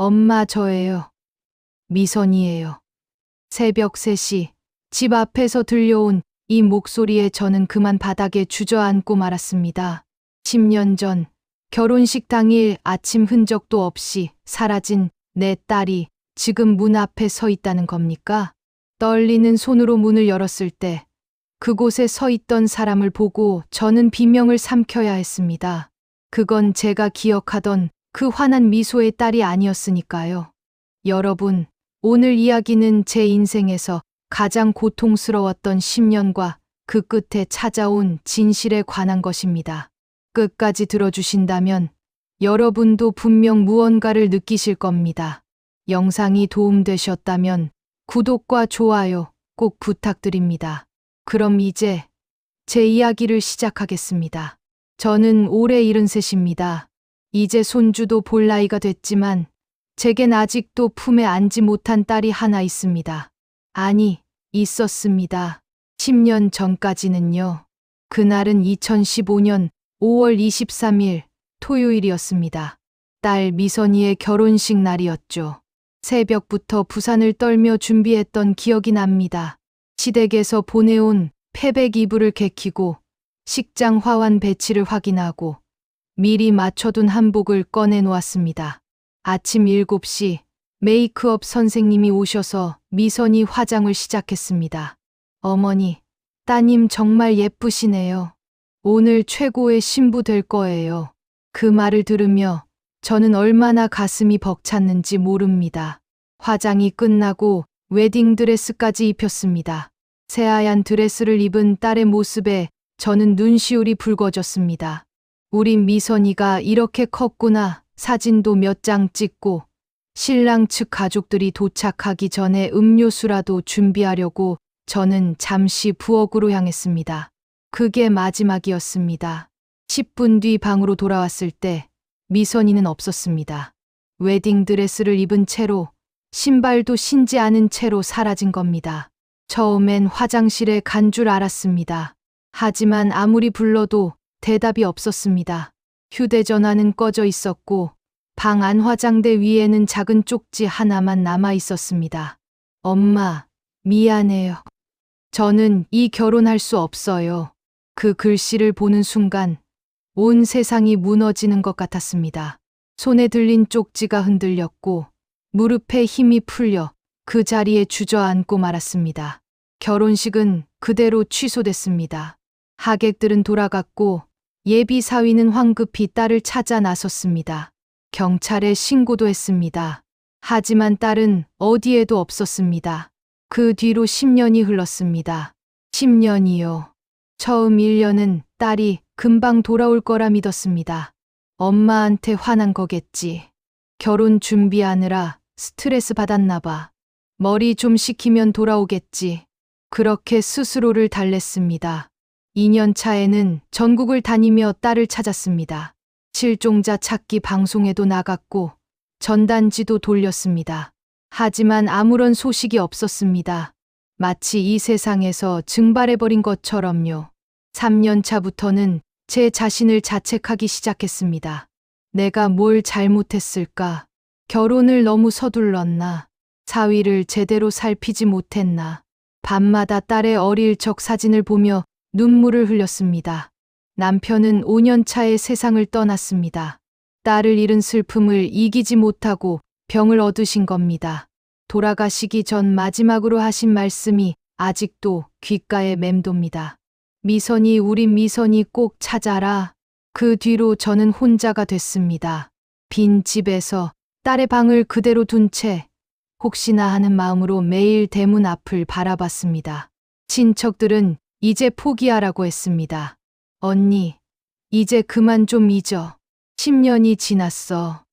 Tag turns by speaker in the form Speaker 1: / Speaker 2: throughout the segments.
Speaker 1: 엄마, 저예요. 미선이에요. 새벽 3시 집 앞에서 들려온 이 목소리에 저는 그만 바닥에 주저앉고 말았습니다. 10년 전 결혼식 당일 아침 흔적도 없이 사라진 내 딸이 지금 문 앞에 서 있다는 겁니까? 떨리는 손으로 문을 열었을 때 그곳에 서 있던 사람을 보고 저는 비명을 삼켜야 했습니다. 그건 제가 기억하던 그 환한 미소의 딸이 아니었으니까요. 여러분, 오늘 이야기는 제 인생에서 가장 고통스러웠던 10년과 그 끝에 찾아온 진실에 관한 것입니다. 끝까지 들어주신다면 여러분도 분명 무언가를 느끼실 겁니다. 영상이 도움되셨다면 구독과 좋아요 꼭 부탁드립니다. 그럼 이제 제 이야기를 시작하겠습니다. 저는 올해 73입니다. 이제 손주도 볼 나이가 됐지만 제겐 아직도 품에 안지 못한 딸이 하나 있습니다. 아니, 있었습니다. 10년 전까지는요. 그날은 2015년 5월 23일 토요일이었습니다. 딸 미선이의 결혼식 날이었죠. 새벽부터 부산을 떨며 준비했던 기억이 납니다. 시댁에서 보내온 패백 이불을 개키고 식장 화환 배치를 확인하고 미리 맞춰둔 한복을 꺼내 놓았습니다. 아침 7시 메이크업 선생님이 오셔서 미선이 화장을 시작했습니다. 어머니, 따님 정말 예쁘시네요. 오늘 최고의 신부 될 거예요. 그 말을 들으며 저는 얼마나 가슴이 벅찼는지 모릅니다. 화장이 끝나고 웨딩드레스까지 입혔습니다. 새하얀 드레스를 입은 딸의 모습에 저는 눈시울이 붉어졌습니다. 우리 미선이가 이렇게 컸구나. 사진도 몇 장 찍고 신랑 측 가족들이 도착하기 전에 음료수라도 준비하려고 저는 잠시 부엌으로 향했습니다. 그게 마지막이었습니다. 10분 뒤 방으로 돌아왔을 때 미선이는 없었습니다. 웨딩드레스를 입은 채로 신발도 신지 않은 채로 사라진 겁니다. 처음엔 화장실에 간 줄 알았습니다. 하지만 아무리 불러도 대답이 없었습니다. 휴대전화는 꺼져 있었고 방 안 화장대 위에는 작은 쪽지 하나만 남아 있었습니다. 엄마, 미안해요. 저는 이 결혼할 수 없어요. 그 글씨를 보는 순간 온 세상이 무너지는 것 같았습니다. 손에 들린 쪽지가 흔들렸고 무릎에 힘이 풀려 그 자리에 주저앉고 말았습니다. 결혼식은 그대로 취소됐습니다. 하객들은 돌아갔고 예비 사위는 황급히 딸을 찾아 나섰습니다. 경찰에 신고도 했습니다. 하지만 딸은 어디에도 없었습니다. 그 뒤로 10년이 흘렀습니다. 10년이요. 처음 1년은 딸이 금방 돌아올 거라 믿었습니다. 엄마한테 화난 거겠지. 결혼 준비하느라 스트레스 받았나 봐. 머리 좀 식히면 돌아오겠지. 그렇게 스스로를 달랬습니다. 2년 차에는 전국을 다니며 딸을 찾았습니다. 실종자 찾기 방송에도 나갔고 전단지도 돌렸습니다. 하지만 아무런 소식이 없었습니다. 마치 이 세상에서 증발해버린 것처럼요. 3년 차부터는 제 자신을 자책하기 시작했습니다. 내가 뭘 잘못했을까? 결혼을 너무 서둘렀나? 사위를 제대로 살피지 못했나? 밤마다 딸의 어릴 적 사진을 보며 눈물을 흘렸습니다. 남편은 5년 차에 세상을 떠났습니다. 딸을 잃은 슬픔을 이기지 못하고 병을 얻으신 겁니다. 돌아가시기 전 마지막으로 하신 말씀이 아직도 귓가에 맴돕니다. 미선이, 우리 미선이 꼭 찾아라. 그 뒤로 저는 혼자가 됐습니다. 빈 집에서 딸의 방을 그대로 둔 채 혹시나 하는 마음으로 매일 대문 앞을 바라봤습니다. 친척들은 이제 포기하라고 했습니다. 언니, 이제 그만 좀 잊어. 10년이 지났어.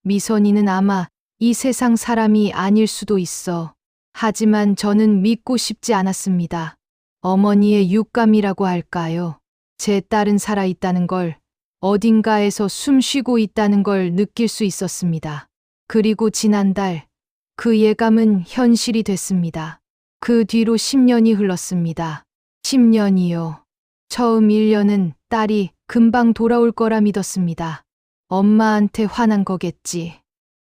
Speaker 1: 미선이는 아마 이 세상 사람이 아닐 수도 있어. 하지만 저는 믿고 싶지 않았습니다. 어머니의 육감이라고 할까요? 제 딸은 살아있다는 걸, 어딘가에서 숨 쉬고 있다는 걸 느낄 수 있었습니다. 그리고 지난달 그 예감은 현실이 됐습니다. 그 뒤로 10년이 흘렀습니다. 10년이요. 처음 1년은 딸이 금방 돌아올 거라 믿었습니다. 엄마한테 화난 거겠지.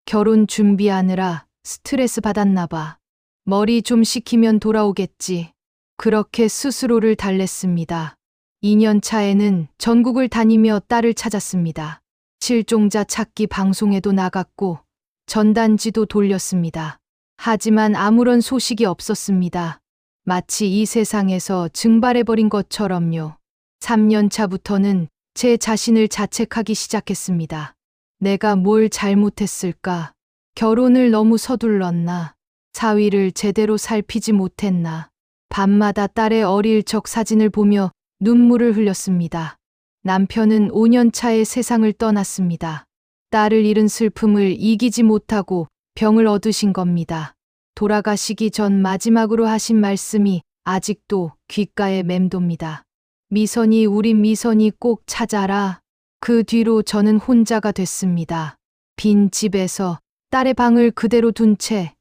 Speaker 1: 결혼 준비하느라 스트레스 받았나 봐. 머리 좀 식히면 돌아오겠지. 그렇게 스스로를 달랬습니다. 2년 차에는 전국을 다니며 딸을 찾았습니다. 실종자 찾기 방송에도 나갔고 전단지도 돌렸습니다. 하지만 아무런 소식이 없었습니다. 마치 이 세상에서 증발해버린 것처럼요. 3년 차부터는 제 자신을 자책하기 시작했습니다. 내가 뭘 잘못했을까? 결혼을 너무 서둘렀나? 사위를 제대로 살피지 못했나? 밤마다 딸의 어릴 적 사진을 보며 눈물을 흘렸습니다. 남편은 5년 차에 세상을 떠났습니다. 딸을 잃은 슬픔을 이기지 못하고 병을 얻으신 겁니다. 돌아가시기 전 마지막으로 하신 말씀이 아직도 귓가에 맴돕니다. 미선이, 우리 미선이 꼭 찾아라. 그 뒤로 저는 혼자가 됐습니다. 빈 집에서 딸의 방을 그대로 둔 채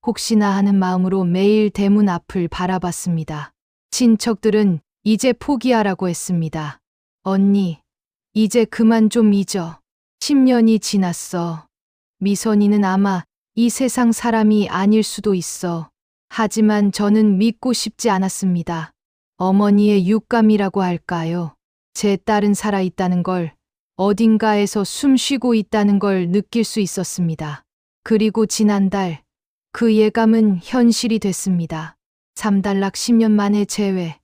Speaker 1: 혹시나 하는 마음으로 매일 대문 앞을 바라봤습니다. 친척들은 이제 포기하라고 했습니다. 언니, 이제 그만 좀 잊어. 10년이 지났어. 미선이는 아마 이 세상 사람이 아닐 수도 있어. 하지만 저는 믿고 싶지 않았습니다. 어머니의 육감이라고 할까요? 제 딸은 살아있다는 걸, 어딘가에서 숨 쉬고 있다는 걸 느낄 수 있었습니다. 그리고 지난달 그 예감은 현실이 됐습니다. 3단락 10년 만에 재회,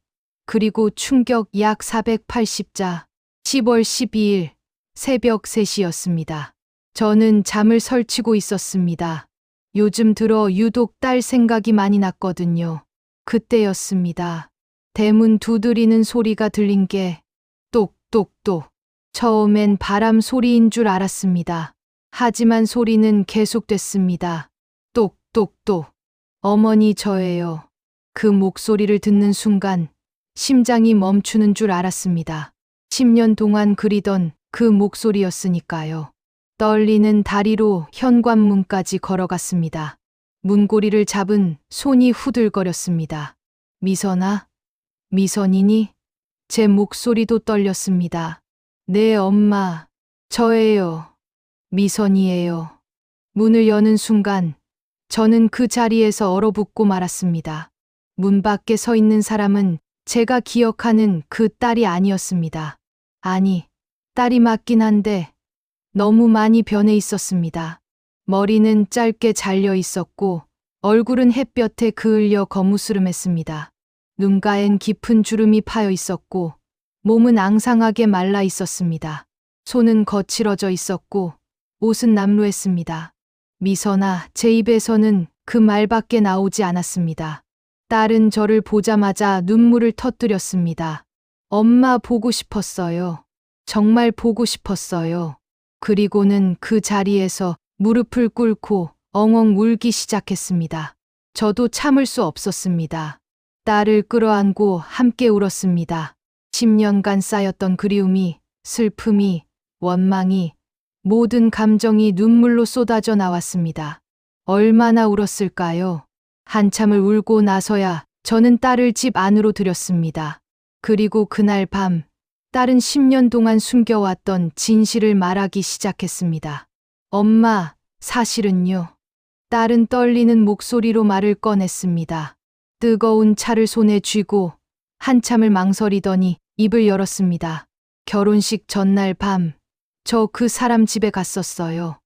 Speaker 1: 그리고 충격 약 480자, 10월 12일 새벽 3시였습니다. 저는 잠을 설치고 있었습니다. 요즘 들어 유독 딸 생각이 많이 났거든요. 그때였습니다. 대문 두드리는 소리가 들린 게 똑똑똑. 처음엔 바람 소리인 줄 알았습니다. 하지만 소리는 계속됐습니다. 똑똑똑. 어머니 저예요. 그 목소리를 듣는 순간 심장이 멈추는 줄 알았습니다. 10년 동안 그리던 그 목소리였으니까요. 떨리는 다리로 현관문까지 걸어갔습니다. 문고리를 잡은 손이 후들거렸습니다. 미선아? 미선이니? 제 목소리도 떨렸습니다. 네, 엄마. 저예요. 미선이에요. 문을 여는 순간 저는 그 자리에서 얼어붙고 말았습니다. 문 밖에 서 있는 사람은 제가 기억하는 그 딸이 아니었습니다. 아니, 딸이 맞긴 한데 너무 많이 변해 있었습니다. 머리는 짧게 잘려 있었고 얼굴은 햇볕에 그을려 거무스름했습니다. 눈가엔 깊은 주름이 파여 있었고 몸은 앙상하게 말라 있었습니다. 손은 거칠어져 있었고 옷은 남루했습니다. 미선아, 제 입에서는 그 말밖에 나오지 않았습니다. 딸은 저를 보자마자 눈물을 터뜨렸습니다. 엄마 보고 싶었어요. 정말 보고 싶었어요. 그리고는 그 자리에서 무릎을 꿇고 엉엉 울기 시작했습니다. 저도 참을 수 없었습니다. 딸을 끌어안고 함께 울었습니다. 10년간 쌓였던 그리움이, 슬픔이, 원망이, 모든 감정이 눈물로 쏟아져 나왔습니다. 얼마나 울었을까요? 한참을 울고 나서야 저는 딸을 집 안으로 들였습니다. 그리고 그날 밤, 딸은 10년 동안 숨겨왔던 진실을 말하기 시작했습니다. 엄마, 사실은요. 딸은 떨리는 목소리로 말을 꺼냈습니다. 뜨거운 차를 손에 쥐고 한참을 망설이더니 입을 열었습니다. 결혼식 전날 밤, 저 그 사람 집에 갔었어요.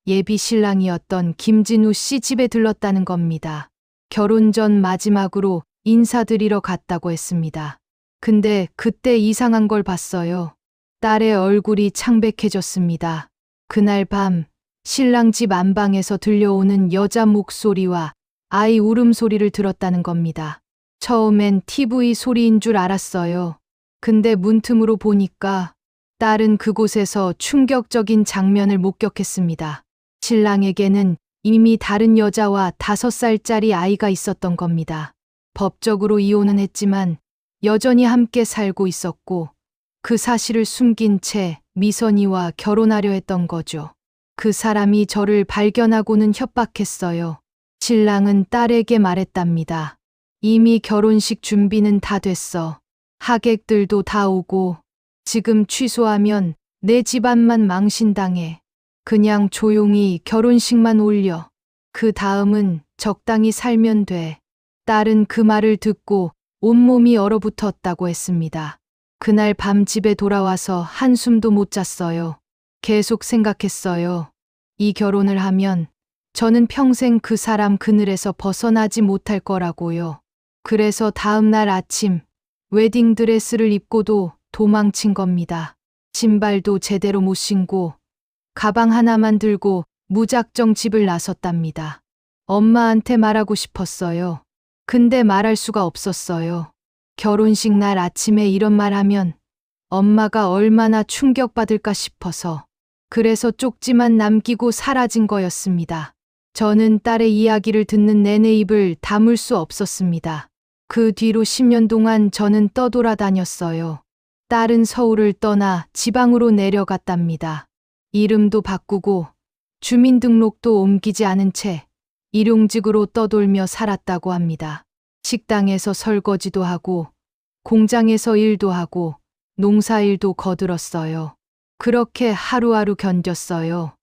Speaker 1: 예비 신랑이었던 김진우 씨 집에 들렀다는 겁니다. 결혼 전 마지막으로 인사드리러 갔다고 했습니다. 근데 그때 이상한 걸 봤어요. 딸의 얼굴이 창백해졌습니다. 그날 밤 신랑 집 안방에서 들려오는 여자 목소리와 아이 울음소리를 들었다는 겁니다. 처음엔 TV 소리인 줄 알았어요. 근데 문틈으로 보니까 딸은 그곳에서 충격적인 장면을 목격했습니다. 신랑에게는 이미 다른 여자와 5살짜리 아이가 있었던 겁니다. 법적으로 이혼은 했지만 여전히 함께 살고 있었고 그 사실을 숨긴 채 미선이와 결혼하려 했던 거죠. 그 사람이 저를 발견하고는 협박했어요. 신랑은 딸에게 말했답니다. 이미 결혼식 준비는 다 됐어. 하객들도 다 오고 지금 취소하면 내 집안만 망신당해. 그냥 조용히 결혼식만 올려. 그 다음은 적당히 살면 돼. 딸은 그 말을 듣고 온몸이 얼어붙었다고 했습니다. 그날 밤 집에 돌아와서 한숨도 못 잤어요. 계속 생각했어요. 이 결혼을 하면 저는 평생 그 사람 그늘에서 벗어나지 못할 거라고요. 그래서 다음 날 아침 웨딩드레스를 입고도 도망친 겁니다. 신발도 제대로 못 신고 가방 하나만 들고 무작정 집을 나섰답니다. 엄마한테 말하고 싶었어요. 근데 말할 수가 없었어요. 결혼식 날 아침에 이런 말 하면 엄마가 얼마나 충격받을까 싶어서. 그래서 쪽지만 남기고 사라진 거였습니다. 저는 딸의 이야기를 듣는 내내 입을 다물 수 없었습니다. 그 뒤로 10년 동안 저는 떠돌아다녔어요. 딸은 서울을 떠나 지방으로 내려갔답니다. 이름도 바꾸고 주민등록도 옮기지 않은 채 일용직으로 떠돌며 살았다고 합니다. 식당에서 설거지도 하고 공장에서 일도 하고 농사일도 거들었어요. 그렇게 하루하루 견뎠어요.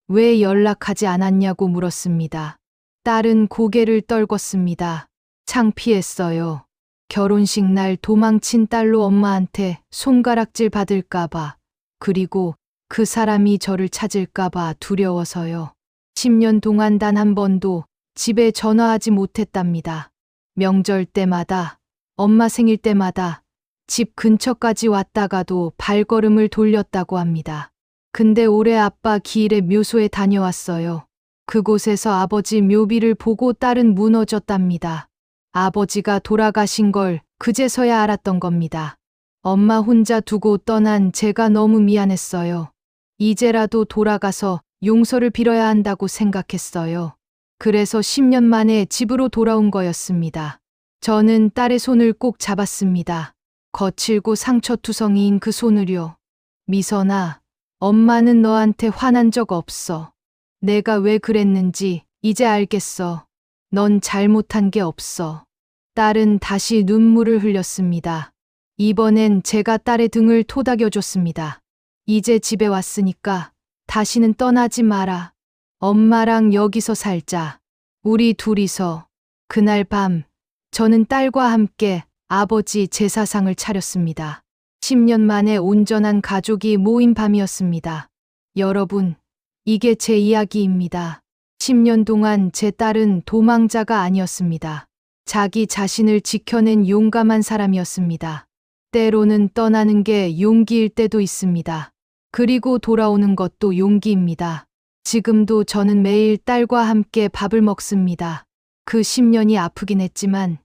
Speaker 1: 왜 연락하지 않았냐고 물었습니다. 딸은 고개를 떨궜습니다. 창피했어요. 결혼식 날 도망친 딸로 엄마한테 손가락질 받을까봐, 그리고 그 사람이 저를 찾을까봐 두려워서요. 10년 동안 단 한 번도 집에 전화하지 못했답니다. 명절 때마다, 엄마 생일 때마다 집 근처까지 왔다가도 발걸음을 돌렸다고 합니다. 근데 올해 아빠 기일에 묘소에 다녀왔어요. 그곳에서 아버지 묘비를 보고 딸은 무너졌답니다. 아버지가 돌아가신 걸 그제서야 알았던 겁니다. 엄마 혼자 두고 떠난 제가 너무 미안했어요. 이제라도 돌아가서 용서를 빌어야 한다고 생각했어요. 그래서 10년 만에 집으로 돌아온 거였습니다. 저는 딸의 손을 꼭 잡았습니다. 거칠고 상처투성이인 그 손을요. 미선아, 엄마는 너한테 화난 적 없어. 내가 왜 그랬는지 이제 알겠어. 넌 잘못한 게 없어. 딸은 다시 눈물을 흘렸습니다. 이번엔 제가 딸의 등을 토닥여줬습니다. 이제 집에 왔으니까 다시는 떠나지 마라. 엄마랑 여기서 살자. 우리 둘이서. 그날 밤 저는 딸과 함께 아버지 제사상을 차렸습니다. 10년 만에 온전한 가족이 모인 밤이었습니다. 여러분, 이게 제 이야기입니다. 10년 동안 제 딸은 도망자가 아니었습니다. 자기 자신을 지켜낸 용감한 사람이었습니다. 때로는 떠나는 게 용기일 때도 있습니다. 그리고 돌아오는 것도 용기입니다. 지금도 저는 매일 딸과 함께 밥을 먹습니다. 그 10년이 아프긴 했지만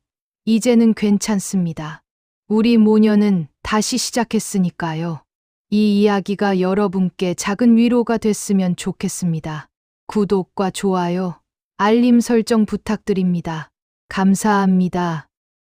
Speaker 1: 이제는 괜찮습니다. 우리 모녀는 다시 시작했으니까요. 이 이야기가 여러분께 작은 위로가 됐으면 좋겠습니다. 구독과 좋아요, 알림 설정 부탁드립니다. 감사합니다.